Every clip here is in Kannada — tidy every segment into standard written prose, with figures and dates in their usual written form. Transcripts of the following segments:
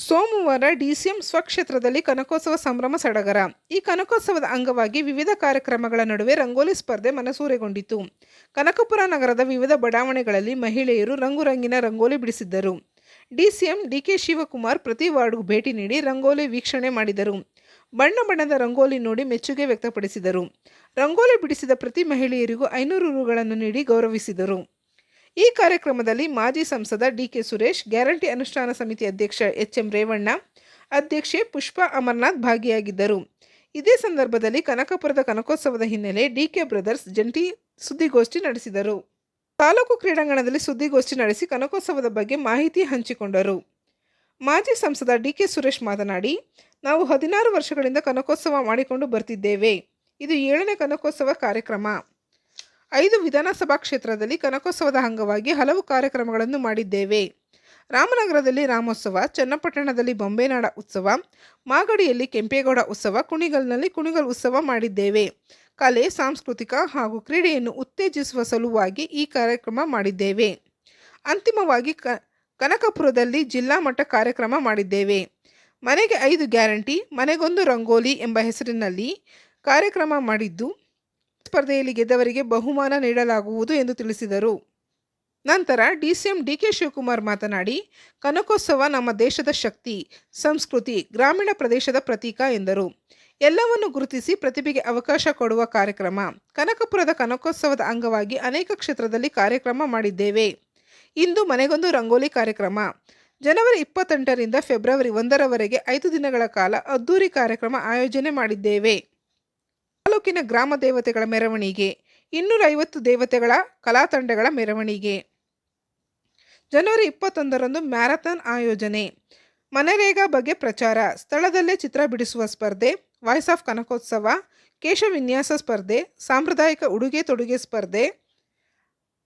ಸೋಮವಾರ ಡಿಸಿಎಂ ಸ್ವಕ್ಷೇತ್ರದಲ್ಲಿ ಕನಕೋತ್ಸವ ಸಂಭ್ರಮ ಸಡಗರ. ಈ ಕನಕೋತ್ಸವದ ಅಂಗವಾಗಿ ವಿವಿಧ ಕಾರ್ಯಕ್ರಮಗಳ ನಡುವೆ ರಂಗೋಲಿ ಸ್ಪರ್ಧೆ ಮನಸೂರೆಗೊಂಡಿತು. ಕನಕಪುರ ನಗರದ ವಿವಿಧ ಬಡಾವಣೆಗಳಲ್ಲಿ ಮಹಿಳೆಯರು ರಂಗುರಂಗಿನ ರಂಗೋಲಿ ಬಿಡಿಸಿದ್ದರು. ಡಿಸಿಎಂ ಡಿಕೆ ಶಿವಕುಮಾರ್ ಪ್ರತಿ ವಾರ್ಡ್ಗೂ ಭೇಟಿ ನೀಡಿ ರಂಗೋಲಿ ವೀಕ್ಷಣೆ ಮಾಡಿದರು. ಬಣ್ಣ ಬಣ್ಣದ ರಂಗೋಲಿ ನೋಡಿ ಮೆಚ್ಚುಗೆ ವ್ಯಕ್ತಪಡಿಸಿದರು. ರಂಗೋಲಿ ಬಿಡಿಸಿದ ಪ್ರತಿ ಮಹಿಳೆಯರಿಗೂ 500 ರುಗಳನ್ನು ನೀಡಿ ಗೌರವಿಸಿದರು. ಈ ಕಾರ್ಯಕ್ರಮದಲ್ಲಿ ಮಾಜಿ ಸಂಸದ ಡಿಕೆ ಸುರೇಶ್, ಗ್ಯಾರಂಟಿ ಅನುಷ್ಠಾನ ಸಮಿತಿ ಅಧ್ಯಕ್ಷ ಎಚ್ಎಂ ರೇವಣ್ಣ, ಅಧ್ಯಕ್ಷೆ ಪುಷ್ಪಾ ಅಮರನಾಥ್ ಭಾಗಿಯಾಗಿದ್ದರು. ಇದೇ ಸಂದರ್ಭದಲ್ಲಿ ಕನಕಪುರದ ಕನಕೋತ್ಸವದ ಹಿನ್ನೆಲೆ ಡಿಕೆ ಬ್ರದರ್ಸ್ ಜಂಟಿ ಸುದ್ದಿಗೋಷ್ಠಿ ನಡೆಸಿದರು. ತಾಲೂಕು ಕ್ರೀಡಾಂಗಣದಲ್ಲಿ ಸುದ್ದಿಗೋಷ್ಠಿ ನಡೆಸಿ ಕನಕೋತ್ಸವದ ಬಗ್ಗೆ ಮಾಹಿತಿ ಹಂಚಿಕೊಂಡರು. ಮಾಜಿ ಸಂಸದ ಡಿಕೆ ಸುರೇಶ್ ಮಾತನಾಡಿ, ನಾವು 16 ವರ್ಷಗಳಿಂದ ಕನಕೋತ್ಸವ ಮಾಡಿಕೊಂಡು ಬರ್ತಿದ್ದೇವೆ. ಇದು 7ನೇ ಕನಕೋತ್ಸವ ಕಾರ್ಯಕ್ರಮ. 5 ವಿಧಾನಸಭಾ ಕ್ಷೇತ್ರದಲ್ಲಿ ಕನಕೋತ್ಸವದ ಅಂಗವಾಗಿ ಹಲವು ಕಾರ್ಯಕ್ರಮಗಳನ್ನು ಮಾಡಿದ್ದೇವೆ. ರಾಮನಗರದಲ್ಲಿ ರಾಮೋತ್ಸವ, ಚನ್ನಪಟ್ಟಣದಲ್ಲಿ ಬೊಂಬೇನಾಡ ಉತ್ಸವ, ಮಾಗಡಿಯಲ್ಲಿ ಕೆಂಪೇಗೌಡ ಉತ್ಸವ, ಕುಣಿಗಲ್ನಲ್ಲಿ ಕುಣಿಗಲ್ ಉತ್ಸವ ಮಾಡಿದ್ದೇವೆ. ಕಲೆ, ಸಾಂಸ್ಕೃತಿಕ ಹಾಗೂ ಕ್ರೀಡೆಯನ್ನು ಉತ್ತೇಜಿಸುವ ಸಲುವಾಗಿ ಈ ಕಾರ್ಯಕ್ರಮ ಮಾಡಿದ್ದೇವೆ. ಅಂತಿಮವಾಗಿ ಕನಕಪುರದಲ್ಲಿ ಜಿಲ್ಲಾ ಮಟ್ಟ ಕಾರ್ಯಕ್ರಮ ಮಾಡಿದ್ದೇವೆ. ಮನೆಗೆ 5 ಗ್ಯಾರಂಟಿ, ಮನೆಗೊಂದು ರಂಗೋಲಿ ಎಂಬ ಹೆಸರಿನಲ್ಲಿ ಕಾರ್ಯಕ್ರಮ ಮಾಡಿದ್ದು, ಸ್ಪರ್ಧೆಯಲ್ಲಿ ಗೆದ್ದವರಿಗೆ ಬಹುಮಾನ ನೀಡಲಾಗುವುದು ಎಂದು ತಿಳಿಸಿದರು. ನಂತರ ಡಿಸಿಎಂ ಡಿಕೆ ಶಿವಕುಮಾರ್ ಮಾತನಾಡಿ, ಕನಕೋತ್ಸವ ನಮ್ಮ ದೇಶದ ಶಕ್ತಿ, ಸಂಸ್ಕೃತಿ, ಗ್ರಾಮೀಣ ಪ್ರದೇಶದ ಪ್ರತೀಕ ಎಂದರು. ಎಲ್ಲವನ್ನು ಗುರುತಿಸಿ ಪ್ರತಿಭೆಗೆ ಅವಕಾಶ ಕೊಡುವ ಕಾರ್ಯಕ್ರಮ. ಕನಕಪುರದ ಕನಕೋತ್ಸವದ ಅಂಗವಾಗಿ ಅನೇಕ ಕ್ಷೇತ್ರದಲ್ಲಿ ಕಾರ್ಯಕ್ರಮ ಮಾಡಿದ್ದೇವೆ. ಇಂದು ಮನೆಗೊಂದು ರಂಗೋಲಿ ಕಾರ್ಯಕ್ರಮ. ಜನವರಿ 28ರಿಂದ ಫೆಬ್ರವರಿ 1ರವರೆಗೆ 5 ದಿನಗಳ ಕಾಲ ಅದ್ದೂರಿ ಕಾರ್ಯಕ್ರಮ ಆಯೋಜನೆ ಮಾಡಿದ್ದೇವೆ. ತಾಲೂಕಿನ ಗ್ರಾಮ ದೇವತೆಗಳ ಮೆರವಣಿಗೆ, 250 ದೇವತೆಗಳ ಕಲಾತಂಡಗಳ ಮೆರವಣಿಗೆ. ಜನವರಿ 21ರಂದು ಮ್ಯಾರಥಾನ್ ಆಯೋಜನೆ. ಮನರೇಗಾ ಬಗ್ಗೆ ಪ್ರಚಾರ, ಸ್ಥಳದಲ್ಲೇ ಚಿತ್ರ ಬಿಡಿಸುವ ಸ್ಪರ್ಧೆ, ವಾಯ್ಸ್ ಆಫ್ ಕನಕೋತ್ಸವ, ಕೇಶವಿನ್ಯಾಸ ಸ್ಪರ್ಧೆ, ಸಾಂಪ್ರದಾಯಿಕ ಉಡುಗೆ ತೊಡುಗೆ ಸ್ಪರ್ಧೆ,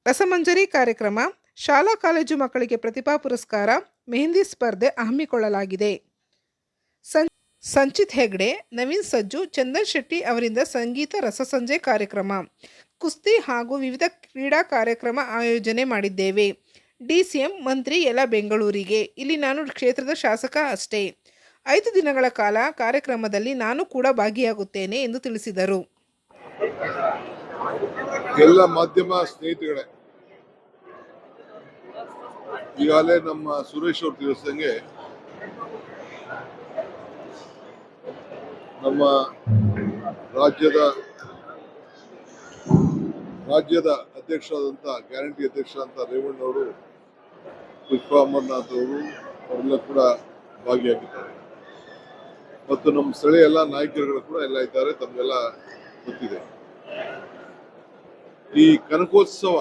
ರಸಮಂಜರಿ ಕಾರ್ಯಕ್ರಮ, ಶಾಲಾ ಕಾಲೇಜು ಮಕ್ಕಳಿಗೆ ಪ್ರತಿಭಾ ಪುರಸ್ಕಾರ, ಮೆಹಂದಿ ಸ್ಪರ್ಧೆ ಹಮ್ಮಿಕೊಳ್ಳಲಾಗಿದೆ. ಸಂಚಿತ್ ಹೆಗ್ಡೆ, ನವೀನ್ ಸಜ್ಜು, ಚಂದನ್ ಶೆಟ್ಟಿ ಅವರಿಂದ ಸಂಗೀತ ರಸಸಂಜೆ ಕಾರ್ಯಕ್ರಮ, ಕುಸ್ತಿ ಹಾಗೂ ವಿವಿಧ ಕ್ರೀಡಾ ಕಾರ್ಯಕ್ರಮ ಆಯೋಜನೆ ಮಾಡಿದ್ದೇವೆ. ಡಿಸಿಎಂ ಮಂತ್ರಿ ಎಲ್ಲ ಬೆಂಗಳೂರಿಗೆ, ಇಲ್ಲಿ ನಾನು ಕ್ಷೇತ್ರದ ಶಾಸಕ ಅಷ್ಟೇ. 5 ದಿನಗಳ ಕಾಲ ಕಾರ್ಯಕ್ರಮದಲ್ಲಿ ನಾನು ಕೂಡ ಭಾಗಿಯಾಗುತ್ತೇನೆ ಎಂದು ತಿಳಿಸಿದರು. ಎಲ್ಲ ಮಾಧ್ಯಮ ಸ್ನೇಹಿತಗಳೇ, ಈಗಾಗಲೇ ನಮ್ಮ ಸುರೇಶ್ ಅವರು ತಿಳಿಸಿದಂಗೆ ನಮ್ಮ ರಾಜ್ಯದ ಅಧ್ಯಕ್ಷರಾದಂಥ ಗ್ಯಾರಂಟಿ ಅಧ್ಯಕ್ಷರಾದಂಥ ರೇವಣ್ಣ ಅವರು, ಪುಷ್ಪಾ ಅಮರನಾಥ್ ಅವರು ಅವರೆಲ್ಲ ಕೂಡ ಭಾಗಿಯಾಗಿದ್ದಾರೆ. ಮತ್ತು ನಮ್ಮ ಸ್ಥಳೀಯ ಎಲ್ಲ ನಾಯಕರುಗಳು ಕೂಡ ಎಲ್ಲ ಇದ್ದಾರೆ, ತಮಗೆಲ್ಲ ಗೊತ್ತಿದೆ. ಈ ಕನಕೋತ್ಸವ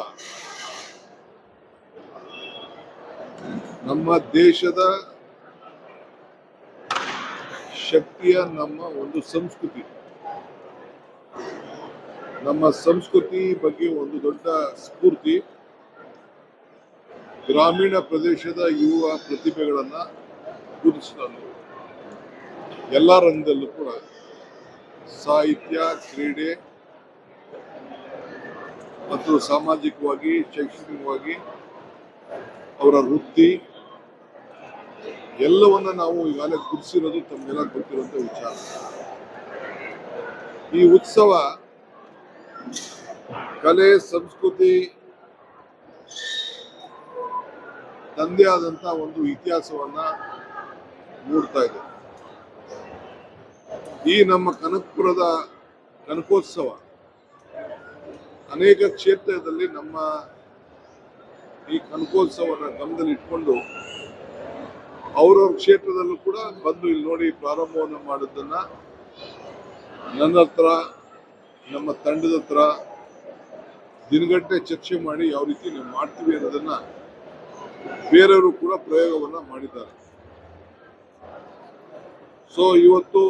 ನಮ್ಮ ದೇಶದ ಶಕ್ತಿಯ, ನಮ್ಮ ಒಂದು ಸಂಸ್ಕೃತಿ, ನಮ್ಮ ಸಂಸ್ಕೃತಿ ಬಗ್ಗೆ ಒಂದು ದೊಡ್ಡ ಸ್ಫೂರ್ತಿ. ಗ್ರಾಮೀಣ ಪ್ರದೇಶದ ಯುವ ಪ್ರತಿಭೆಗಳನ್ನು ಗುರುತಿಸಲು ಎಲ್ಲ ರಂಗದಲ್ಲೂ ಕೂಡ ಸಾಹಿತ್ಯ, ಕ್ರೀಡೆ ಮತ್ತು ಸಾಮಾಜಿಕವಾಗಿ, ಶೈಕ್ಷಣಿಕವಾಗಿ ಅವರ ವೃತ್ತಿ ಎಲ್ಲವನ್ನ ನಾವು ಈಗಾಗಲೇ ಗುರುತಿಸಿರೋದು ತಮ್ಮೆಲ್ಲ ಗೊತ್ತಿರುವಂತ ವಿಚಾರ. ಈ ಉತ್ಸವ ಕಲೆ, ಸಂಸ್ಕೃತಿ, ತಂದೆ ಆದಂತ ಒಂದು ಇತಿಹಾಸವನ್ನ ಮೂಡ್ತಾ ಇದೆ. ಈ ನಮ್ಮ ಕನಕಪುರದ ಕನಕೋತ್ಸವ ಅನೇಕ ಕ್ಷೇತ್ರದಲ್ಲಿ ನಮ್ಮ ಈ ಕನಕೋತ್ಸವನ ಗಮನದಲ್ಲಿ ಇಟ್ಕೊಂಡು ಅವ್ರವ್ರ ಕ್ಷೇತ್ರದಲ್ಲೂ ಕೂಡ ಬಂದು ಇಲ್ಲಿ ನೋಡಿ ಪ್ರಾರಂಭವನ್ನು ಮಾಡೋದನ್ನ ನನ್ನ ಹತ್ರ, ನಮ್ಮ ತಂಡದ ಹತ್ರ ದಿನಗಟ್ಟಲೆ ಚರ್ಚೆ ಮಾಡಿ ಯಾವ ರೀತಿ ನಾವು ಮಾಡ್ತೀವಿ ಅನ್ನೋದನ್ನ ಬೇರೆಯವರು ಕೂಡ ಪ್ರಯೋಗವನ್ನ ಮಾಡಿದ್ದಾರೆ. ಸೊ ಇವತ್ತು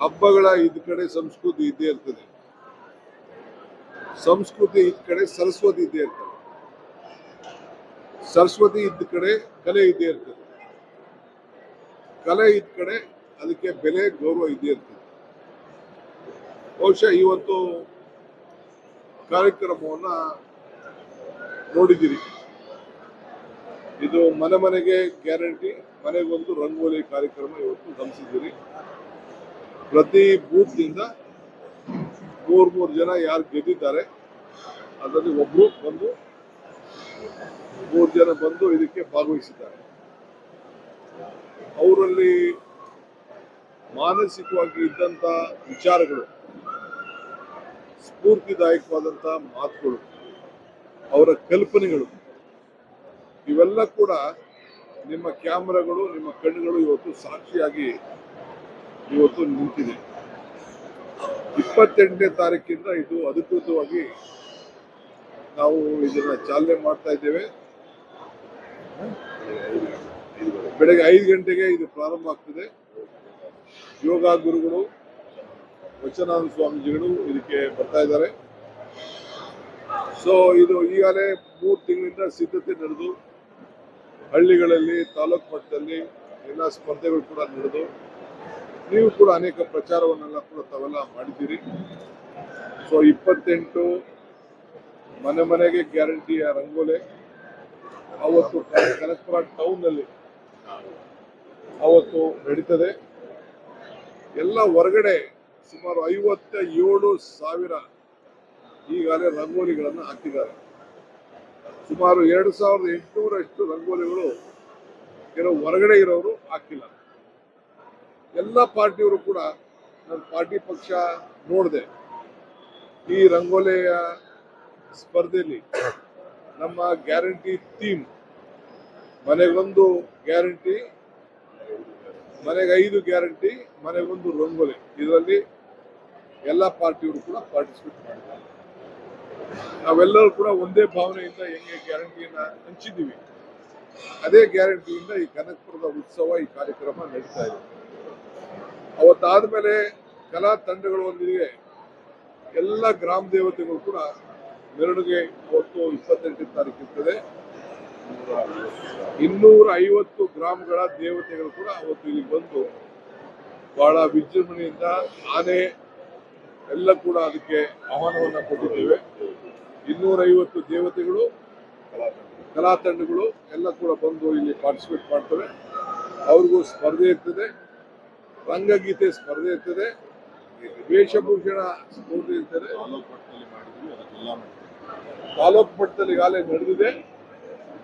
ಹಬ್ಬಗಳ ಇದ್ ಕಡೆ ಸಂಸ್ಕೃತಿ ಇದ್ದೇ ಇರ್ತದೆ, ಸಂಸ್ಕೃತಿ ಇದ್ ಕಡೆ ಸರಸ್ವತಿ ಇದ್ದೇ ಇರ್ತದೆ, ಸರಸ್ವತಿ ಇದ್ದ ಕಡೆ ಕಲೆ ಇದ್ದೇ ಇರ್ತದೆ, ಕಲೆ ಇದ್ದ ಕಡೆ ಅದಕ್ಕೆ ಬೆಲೆ ಗೌರವ ಇದ್ದೇ ಇರ್ತದೆ. ಬಹುಶಃ ಇವತ್ತು ಕಾರ್ಯಕ್ರಮವನ್ನ ನೋಡಿದ್ದೀರಿ. ಇದು ಮನೆ ಮನೆಗೆ ಗ್ಯಾರಂಟಿ, ಮನೆಗೊಂದು ರಂಗೋಲಿ ಕಾರ್ಯಕ್ರಮ ಇವತ್ತು ಗಮನಿಸಿದ್ದೀರಿ. ಪ್ರತಿ ಬೂತ್ನಿಂದ ಮೂರು ಜನ ಯಾರು ಗೆದ್ದಿದ್ದಾರೆ ಅದರಲ್ಲಿ ಒಬ್ರು ಬಂದು 3 ಜನ ಬಂದು ಇದಕ್ಕೆ ಭಾಗವಹಿಸಿದ್ದಾರೆ. ಅವರಲ್ಲಿ ಮಾನಸಿಕವಾಗಿ ಇದ್ದಂತ ವಿಚಾರಗಳು, ಸ್ಫೂರ್ತಿದಾಯಕವಾದಂತಹ ಮಾತುಗಳು, ಅವರ ಕಲ್ಪನೆಗಳು ಇವೆಲ್ಲ ಕೂಡ ನಿಮ್ಮ ಕ್ಯಾಮ್ರಾಗಳು, ನಿಮ್ಮ ಕಣ್ಣುಗಳು ಇವತ್ತು ಸಾಕ್ಷಿಯಾಗಿ ಇವತ್ತು ನಿಂತಿದೆ. 28ನೇ ತಾರೀಕಿಂದ ಇದು ಅಧಿಕೃತವಾಗಿ ನಾವು ಇದನ್ನ ಚಾಲನೆ ಮಾಡ್ತಾ ಇದ್ದೇವೆ. ಬೆಳಗ್ಗೆ 5 ಗಂಟೆಗೆ ಇದು ಪ್ರಾರಂಭ ಆಗ್ತದೆ. ಯೋಗ ಗುರುಗಳು, ವಚನಾನಂದ ಸ್ವಾಮೀಜಿಗಳು ಇದಕ್ಕೆ ಬರ್ತಾ ಇದ್ದಾರೆ. ಸೊ ಇದು ಈಗಾಗಲೇ 3 ತಿಂಗಳಿಂದ ಸಿದ್ಧತೆ ನಡೆದು ಹಳ್ಳಿಗಳಲ್ಲಿ, ತಾಲೂಕು ಮಟ್ಟದಲ್ಲಿ ಎಲ್ಲ ಸ್ಪರ್ಧೆಗಳು ಕೂಡ ನಡೆದು, ನೀವು ಕೂಡ ಅನೇಕ ಪ್ರಚಾರವನ್ನೆಲ್ಲ ಕೂಡ ತಾವೆಲ್ಲ ಮಾಡಿದ್ದೀರಿ. ಸೊ 28 ಮನೆ ಮನೆಗೆ ಗ್ಯಾರಂಟಿಯ ರಂಗೋಲೆ ಅವತ್ತು ಕನಕಪುರ ಟೌನ್ನಲ್ಲಿ ಅವತ್ತು ನಡೀತದೆ. ಎಲ್ಲ ಹೊರಗಡೆ ಸುಮಾರು 57,000 ಈಗಾಗಲೇ ರಂಗೋಲಿಗಳನ್ನು ಹಾಕಿದ್ದಾರೆ. ಸುಮಾರು 2,800 ರಂಗೋಲಿಗಳು ಕೆಲವು ಹೊರಗಡೆ ಇರೋರು ಹಾಕಿಲ್ಲ. ಎಲ್ಲ ಪಾರ್ಟಿಯವರು ಕೂಡ ನನ್ನ ಪಾರ್ಟಿ ಪಕ್ಷ ನೋಡಿದೆ. ಈ ರಂಗೋಲಿಯ ಸ್ಪರ್ಧೆಯಲ್ಲಿ ನಮ್ಮ ಗ್ಯಾರಂಟಿ ಥೀಮ್ ಮನೆಗೊಂದು ಗ್ಯಾರಂಟಿ, ಮನೆಗೆ 5 ಗ್ಯಾರಂಟಿ, ಮನೆಗೊಂದು ರಂಗೋಲಿ, ಇದರಲ್ಲಿ ಎಲ್ಲ ಪಾರ್ಟಿಯವರು ಕೂಡ ಪಾರ್ಟಿಸಿಪೇಟ್ ಮಾಡಿದ್ದಾರೆ. ನಾವೆಲ್ಲರೂ ಕೂಡ ಒಂದೇ ಭಾವನೆಯಿಂದ ಹೆಂಗೆ ಗ್ಯಾರಂಟಿಯನ್ನ ಹಂಚಿದ್ದೀವಿ, ಅದೇ ಗ್ಯಾರಂಟಿಯಿಂದ ಈ ಕನಕಪುರದ ಉತ್ಸವ, ಈ ಕಾರ್ಯಕ್ರಮ ನಡೀತಾ ಇದೆ. ಅವತ್ತಾದ್ಮೇಲೆ ಕಲಾ ತಂಡಗಳೊಂದಿಗೆ ಎಲ್ಲ ಗ್ರಾಮ ದೇವತೆಗಳು ಕೂಡ ಮೆರವಣಿಗೆ ಅವತ್ತು 28ನೇ ತಾರೀಕು ಇರ್ತದೆ. 250 ಗ್ರಾಮಗಳ ದೇವತೆಗಳು ಕೂಡ ಅವತ್ತು ಇಲ್ಲಿ ಬಂದು ಬಹಳ ವಿಜೃಂಭಣೆಯಿಂದ ಆನೆ ಎಲ್ಲ ಕೂಡ ಅದಕ್ಕೆ ಆಹ್ವಾನವನ್ನ ಕೊಟ್ಟಿದ್ದೇವೆ. 250 ದೇವತೆಗಳು, ಕಲಾ ತಂಡಗಳು ಎಲ್ಲ ಕೂಡ ಬಂದು ಇಲ್ಲಿ ಪಾರ್ಟಿಸಿಪೇಟ್ ಮಾಡ್ತವೆ. ಅವ್ರಿಗೂ ಸ್ಪರ್ಧೆ ಇರ್ತದೆ, ರಂಗಗೀತೆ ಸ್ಪರ್ಧೆ ಇರ್ತದೆ, ವೇಷಭೂಷಣ ಸ್ಪರ್ಧೆ ಇರ್ತದೆ. ತಾಲೂಕು ಮಟ್ಟದಲ್ಲಿ ಈಗಾಗಲೇ ನಡೆದಿದೆ.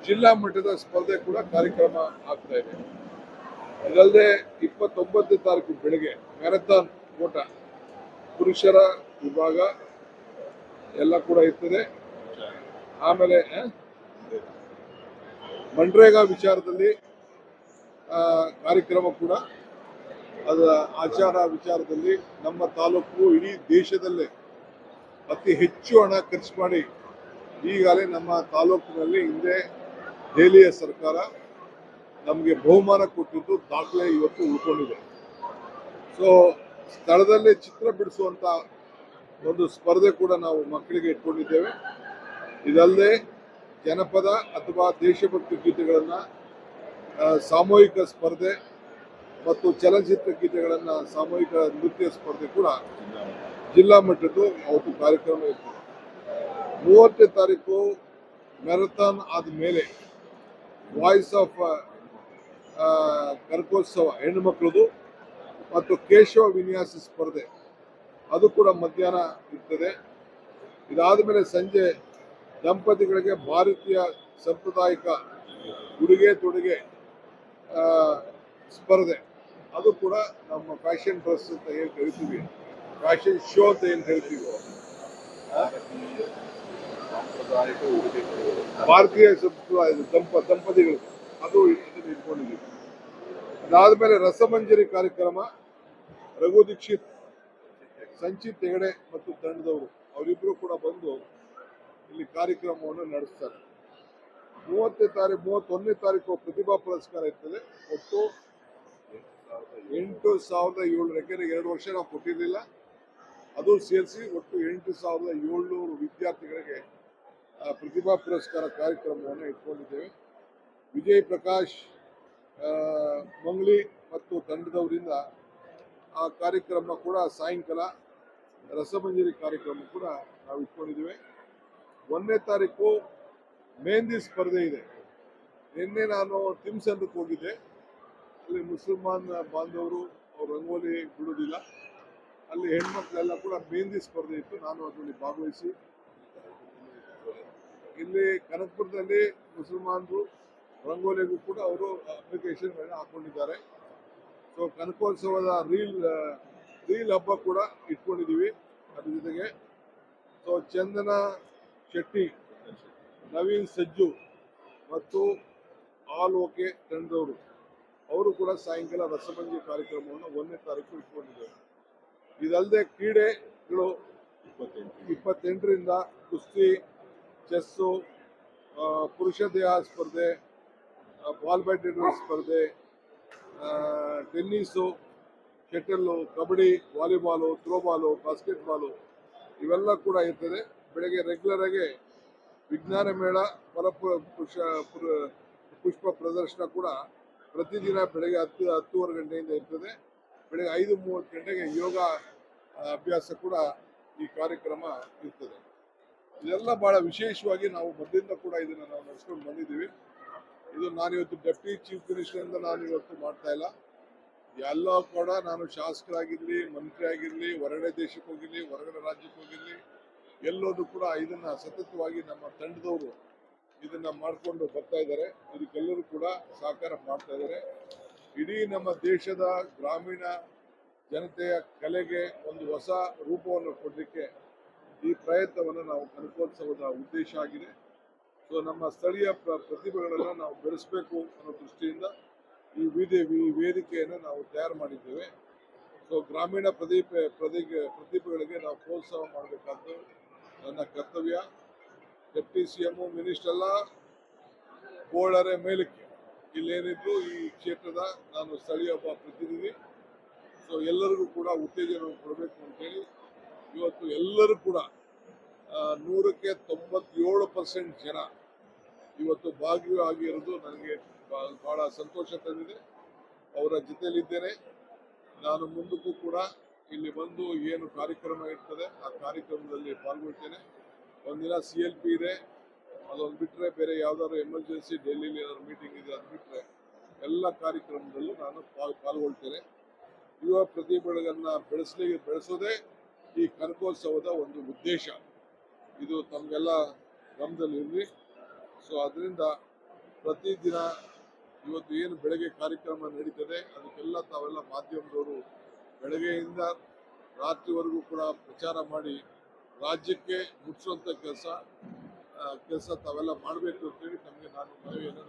ಜಿಲ್ಲಾ ಮಟ್ಟದ ಸ್ಪರ್ಧೆ ಕೂಡ ಕಾರ್ಯಕ್ರಮ ಆಗ್ತಾ ಇದೆ. ಇದಲ್ಲದೆ 29ನೇ ತಾರೀಕು ಬೆಳಗ್ಗೆ ಮ್ಯಾರಥಾನ್ ಓಟ ಪುರುಷರ ವಿಭಾಗ ಎಲ್ಲ ಕೂಡ ಇರ್ತದೆ. ಆಮೇಲೆ ಮನ್ರೇಗಾ ವಿಚಾರದಲ್ಲಿ ಕಾರ್ಯಕ್ರಮ ಕೂಡ, ಅದರ ಆಚಾರ ವಿಚಾರದಲ್ಲಿ ನಮ್ಮ ತಾಲೂಕು ಇಡೀ ದೇಶದಲ್ಲೇ ಅತಿ ಹೆಚ್ಚು ಹಣ ಖರ್ಚು ಮಾಡಿ ಈಗಾಗಲೇ ನಮ್ಮ ತಾಲೂಕಿನಲ್ಲಿ ಹಿಂದೆ ದೆಹಲಿಯ ಸರ್ಕಾರ ನಮಗೆ ಬಹುಮಾನ ಕೊಟ್ಟಿದ್ದು ದಾಖಲೆ ಇವತ್ತು ಉಳ್ಕೊಂಡಿದೆ. ಸೊ ಸ್ಥಳದಲ್ಲೇ ಚಿತ್ರ ಬಿಡಿಸುವಂತ ಒಂದು ಸ್ಪರ್ಧೆ ಕೂಡ ನಾವು ಮಕ್ಕಳಿಗೆ ಇಟ್ಕೊಂಡಿದ್ದೇವೆ. ಇದಲ್ಲದೆ ಜನಪದ ಅಥವಾ ದೇಶಭಕ್ತಿ ಗೀತೆಗಳನ್ನು ಸಾಮೂಹಿಕ ಸ್ಪರ್ಧೆ ಮತ್ತು ಚಲನಚಿತ್ರ ಗೀತೆಗಳನ್ನು ಸಾಮೂಹಿಕ ನೃತ್ಯ ಸ್ಪರ್ಧೆ ಕೂಡ ಜಿಲ್ಲಾ ಮಟ್ಟದ್ದು ಅವತ್ತು ಕಾರ್ಯಕ್ರಮ ಇರ್ತದೆ. 30ನೇ ತಾರೀಕು ಮ್ಯಾರಥಾನ್ ಆದಮೇಲೆ ವಾಯ್ಸ್ ಆಫ್ ಕನಕೋತ್ಸವ ಹೆಣ್ಣುಮಕ್ಕಳದು ಮತ್ತು ಕೇಶವ ವಿನ್ಯಾಸ ಸ್ಪರ್ಧೆ ಅದು ಕೂಡ ಮಧ್ಯಾಹ್ನ ಇರ್ತದೆ. ಇದಾದ ಮೇಲೆ ಸಂಜೆ ದಂಪತಿಗಳಿಗೆ ಭಾರತೀಯ ಸಾಂಪ್ರದಾಯಿಕ ಉಡುಗೆ ತೊಡುಗೆ ಸ್ಪರ್ಧೆ, ಅದು ಕೂಡ ನಮ್ಮ ಫ್ಯಾಷನ್ ಡ್ರೆಸ್ ಅಂತ ಏನು ಕರಿತೀವಿ, ಫ್ಯಾಷನ್ ಶೋ ಅಂತ ಏನು ಹೇಳ್ತೀವಿ, ಭಾರತೀಯ ದಂಪತಿಗಳು ಅದು ಇಟ್ಕೊಂಡಿದ್ದೀವಿ. ಅದಾದ್ಮೇಲೆ ರಸಮಂಜರಿ ಕಾರ್ಯಕ್ರಮ, ರಘು ದೀಕ್ಷಿತ್, ಸಂಚಿತ್ ಹೆಗಡೆ ಮತ್ತು ತಂಡದವರು ಅವರಿಬ್ಬರು ಕೂಡ ಬಂದು ಇಲ್ಲಿ ಕಾರ್ಯಕ್ರಮವನ್ನು ನಡೆಸ್ತಾರೆ. 31ನೇ ತಾರೀಕು ಪ್ರತಿಭಾ ಪುರಸ್ಕಾರ ಇರ್ತದೆ. ಒಟ್ಟು 8,700, ಯಾಕೆಂದ್ರೆ 2 ವರ್ಷ ನಾವು ಕೊಟ್ಟಿರಲಿಲ್ಲ, ಅದು ಸೇರಿಸಿ ಒಟ್ಟು 8,700 ವಿದ್ಯಾರ್ಥಿಗಳಿಗೆ ಪ್ರತಿಭಾ ಪುರಸ್ಕಾರ ಕಾರ್ಯಕ್ರಮವನ್ನು ಇಟ್ಕೊಂಡಿದ್ದೇವೆ. ವಿಜಯ್ ಪ್ರಕಾಶ್ ಮಂಗ್ಲಿ ಮತ್ತು ತಂಡದವರಿಂದ ಆ ಕಾರ್ಯಕ್ರಮ ಕೂಡ ಸಾಯಂಕಾಲ ರಸಮಂಜರಿ ಕಾರ್ಯಕ್ರಮ ಕೂಡ ನಾವು ಇಟ್ಕೊಂಡಿದ್ದೇವೆ. 1ನೇ ತಾರೀಕು ಮೆಹಂದಿ ಸ್ಪರ್ಧೆ ಇದೆ. ನಿನ್ನೆ ನಾನು ತಿಮ್ಸಂದ್ರಕ್ಕೆ ಹೋಗಿದ್ದೆ. ಅಲ್ಲಿ ಮುಸಲ್ಮಾನ್ ಬಾಂಧವರು ಅವ್ರು ರಂಗೋಲಿ ಬಿಡುವುದಿಲ್ಲ. ಅಲ್ಲಿ ಹೆಣ್ಮಕ್ಳೆಲ್ಲ ಕೂಡ ಮೆಹಂದಿ ಸ್ಪರ್ಧೆ ಇತ್ತು, ನಾನು ಅದರಲ್ಲಿ ಭಾಗವಹಿಸಿ. ಇಲ್ಲಿ ಕನಕಪುರದಲ್ಲಿ ಮುಸಲ್ಮಾನರು ರಂಗೋಲಿಗೂ ಕೂಡ ಅವರು ಅಪ್ಲಿಕೇಶನ್ಗಳನ್ನ ಹಾಕೊಂಡಿದ್ದಾರೆ. ಸೊ ಕನಕೋತ್ಸವದ ರೀಲ್ ಹಬ್ಬ ಕೂಡ ಇಟ್ಕೊಂಡಿದ್ದೀವಿ ಅದ್ರ ಜೊತೆಗೆ. ಸೊ ಚಂದನ ಶೆಟ್ಟಿ, ನವೀನ್ ಸಜ್ಜು ಮತ್ತು ಆಲ್ ಓಕೆ ತಂಡದವರು ಅವರು ಕೂಡ ಸಾಯಂಕಾಲ ರಸಮಂಜರಿ ಕಾರ್ಯಕ್ರಮವನ್ನು 1ನೇ ತಾರೀಕು ಇಟ್ಕೊಂಡಿದ್ದಾರೆ. ಇದಲ್ಲದೆ ಕ್ರೀಡೆಗಳು 28ರಿಂದ ಕುಸ್ತಿ, ಚೆಸ್ಸು, ಪುರುಷ ದೇಹ ಸ್ಪರ್ಧೆ, ಬಾಲ್ ಬ್ಯಾಡ್ಮಿಂಟನ್ ಸ್ಪರ್ಧೆ, tennis, shuttle, kabaddi, volleyball, throwball, basketball ಇವೆಲ್ಲ ಕೂಡ ಇರ್ತದೆ. ಬೆಳಗ್ಗೆ ರೆಗ್ಯುಲರ್ ಆಗಿ ವಿಜ್ಞಾನ ಮೇಳ, ಪುಷ್ಪ ಪ್ರದರ್ಶನ ಕೂಡ ಪ್ರತಿದಿನ ಬೆಳಗ್ಗೆ 10-10:30 ಗಂಟೆಯಿಂದ ಇರ್ತದೆ. ಬೆಳಗ್ಗೆ 5:30 ಗಂಟೆಗೆ ಯೋಗ ಅಭ್ಯಾಸ ಕೂಡ ಈ ಕಾರ್ಯಕ್ರಮ ಇರ್ತದೆ. ಇದೆಲ್ಲ ಬಹಳ ವಿಶೇಷವಾಗಿ ನಾವು ಮೊದಲಿಂದ ಕೂಡ ಇದನ್ನು ನಾವು ನಡೆಸ್ಕೊಂಡು ಬಂದಿದ್ದೀವಿ. ಇದು ನಾನಿವತ್ತು ಡೆಪ್ಟಿ ಚೀಫ್ ಮಿನಿಸ್ಟರ್ ಅಂತ ನಾನು ಇವತ್ತು ಮಾಡ್ತಾ ಇಲ್ಲ. ಎಲ್ಲ ಕೂಡ ನಾನು ಶಾಸಕರಾಗಿರಲಿ, ಮಂತ್ರಿ ಆಗಿರಲಿ, ಹೊರಗಡೆ ದೇಶಕ್ಕೆ ಹೋಗಿರಲಿ, ಹೊರಗಡೆ ರಾಜ್ಯಕ್ಕೆ ಹೋಗಿರಲಿ, ಎಲ್ಲೋದು ಕೂಡ ಇದನ್ನ ಸತತವಾಗಿ ನಮ್ಮ ತಂಡದವರು ಇದನ್ನ ಮಾಡಿಕೊಂಡು ಬರ್ತಾ ಇದ್ದಾರೆ. ಇದಕ್ಕೆಲ್ಲರೂ ಕೂಡ ಸಹಕಾರ ಮಾಡ್ತಾ ಇದ್ದಾರೆ. ಇಡೀ ನಮ್ಮ ದೇಶದ ಗ್ರಾಮೀಣ ಜನತೆಯ ಕಲೆಗೆ ಒಂದು ಹೊಸ ರೂಪವನ್ನು ಕೊಡಲಿಕ್ಕೆ ಈ ಪ್ರಯತ್ನವನ್ನು ನಾವು ಕನಕೋತ್ಸವದ ಉದ್ದೇಶ ಆಗಿದೆ. ಸೊ ನಮ್ಮ ಸ್ಥಳೀಯ ಪ್ರತಿಭೆಗಳನ್ನು ನಾವು ಬೆಳೆಸಬೇಕು ಅನ್ನೋ ದೃಷ್ಟಿಯಿಂದ ಈ ವೇದಿಕೆಯನ್ನು ನಾವು ತಯಾರು ಮಾಡಿದ್ದೇವೆ. ಸೊ ಗ್ರಾಮೀಣ ಪ್ರತಿಭೆಗಳಿಗೆ ನಾವು ಪ್ರೋತ್ಸಾಹ ಮಾಡಬೇಕಾದ್ದು ನನ್ನ ಕರ್ತವ್ಯ. ಡೆಪ್ಟಿ CM ಮಿನಿಸ್ಟರ್ ಎಲ್ಲ ಕೋಳರೆ ಮೇಲಕ್ಕೆ ಇಲ್ಲೇನಿದ್ರು ಈ ಕ್ಷೇತ್ರದ ನಾನು ಸ್ಥಳೀಯ ಒಬ್ಬ ಪ್ರತಿನಿಧಿ. ಸೊ ಎಲ್ಲರಿಗೂ ಕೂಡ ಉತ್ತೇಜನ ಕೊಡಬೇಕು ಅಂತೇಳಿ ಇವತ್ತು ಎಲ್ಲರೂ ಕೂಡ 100ಕ್ಕೆ 97% ಜನ ಇವತ್ತು ಭಾಗಿಯಾಗಿರೋದು ನನಗೆ ಬಹಳ ಸಂತೋಷ ತಂದಿದೆ. ಅವರ ಜೊತೆಯಲ್ಲಿದ್ದೇನೆ. ನಾನು ಮುಂದಕ್ಕೂ ಕೂಡ ಇಲ್ಲಿ ಬಂದು ಏನು ಕಾರ್ಯಕ್ರಮ ಇರ್ತದೆ ಆ ಕಾರ್ಯಕ್ರಮದಲ್ಲಿ ಪಾಲ್ಗೊಳ್ತೇನೆ. ಒಂದಿನ CLP ಇದೆ, ಅದೊಂದು ಬಿಟ್ಟರೆ ಬೇರೆ ಯಾವ್ದಾದ್ರು ಎಮರ್ಜೆನ್ಸಿ ಡೆಲ್ಲಿಲಿ ಏನಾದ್ರು ಮೀಟಿಂಗ್ ಇದೆ ಅದು ಬಿಟ್ಟರೆ ಎಲ್ಲ ಕಾರ್ಯಕ್ರಮದಲ್ಲೂ ನಾನು ಪಾಲ್ಗೊಳ್ತೇನೆ. ಯುವ ಪ್ರತಿಭೆಗಳನ್ನ ಬೆಳೆಸೋದೇ ಈ ಕನಕೋತ್ಸವದ ಒಂದು ಉದ್ದೇಶ. ಇದು ತಮಗೆಲ್ಲ ಗಮನದಲ್ಲಿ ಇರಲಿ. ಸೊ ಅದರಿಂದ ಪ್ರತಿದಿನ ಇವತ್ತು ಏನು ಬೆಳಗ್ಗೆ ಕಾರ್ಯಕ್ರಮ ನಡೀತದೆ ಅದಕ್ಕೆಲ್ಲ ತಾವೆಲ್ಲ ಮಾಧ್ಯಮದವರು ಬೆಳಗ್ಗೆಯಿಂದ ರಾತ್ರಿವರೆಗೂ ಕೂಡ ಪ್ರಚಾರ ಮಾಡಿ ರಾಜ್ಯಕ್ಕೆ ಮುಟ್ಟಿಸುವಂಥ ಕೆಲಸ ತಾವೆಲ್ಲ ಮಾಡಬೇಕು ಅಂತೇಳಿ ನಮಗೆ ನಾನು ಮನವಿಯನ್ನು